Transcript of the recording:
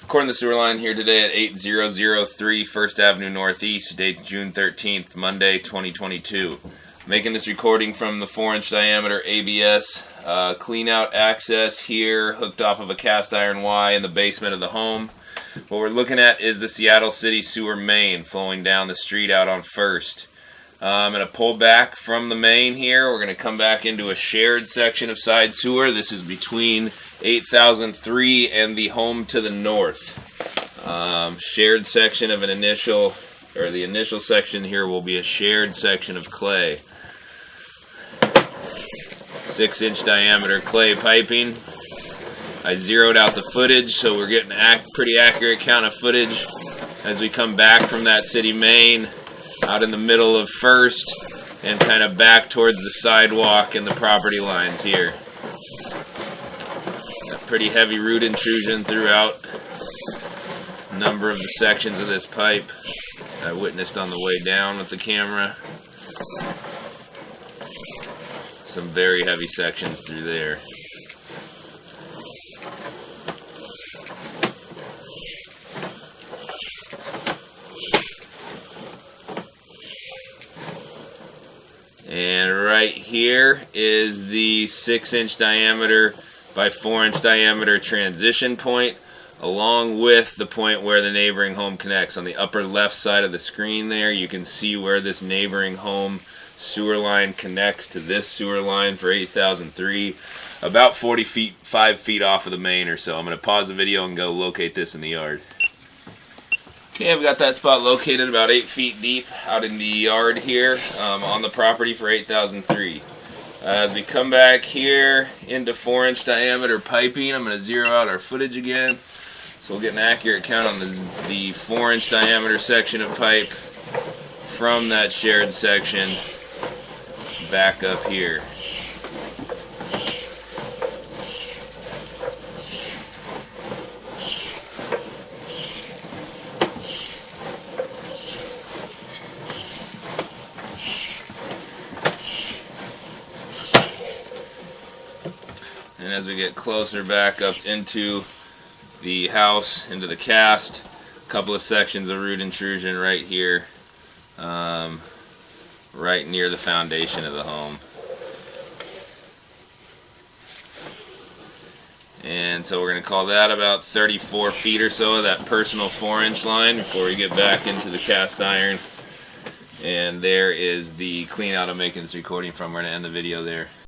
Recording the sewer line here today at 8003 First Avenue Northeast. Date's June 13th, Monday, 2022. Making this recording from the 4-inch diameter ABS clean out access here, hooked off of a cast iron Y in the basement of the home. What we're looking at is the Seattle City sewer main flowing down the street out on First. I'm going to pull back from the main here. We're going to come back into a shared section of side sewer. This is between 8003 and the home to the north. Shared section of the initial section here will be a shared section of clay. 6-inch diameter clay piping. I zeroed out the footage, so we're getting a pretty accurate count of footage as we come back from that city main out in the middle of First and kind of back towards the sidewalk and the property lines here. Got pretty heavy root intrusion throughout a number of the sections of this pipe I witnessed on the way down with the camera. Some very heavy sections through there. And right here is the 6-inch diameter by 4-inch diameter transition point, along with the point where the neighboring home connects. On the upper left side of the screen there, you can see where this neighboring home sewer line connects to this sewer line for 8003, about 5 feet off of the main or so. I'm going to pause the video and go locate this in the yard. Okay, I've got that spot located about 8 feet deep out in the yard here on the property for 8003. As we come back here into 4-inch diameter piping, I'm going to zero out our footage again so we'll get an accurate count on the 4-inch diameter section of pipe from that shared section back up here. And as we get closer back up into the house, into the cast, a couple of sections of root intrusion right here, right near the foundation of the home. And so we're going to call that about 34 feet or so of that personal 4-inch line before we get back into the cast iron. And there is the clean out I'm making this recording from. We're going to end the video there.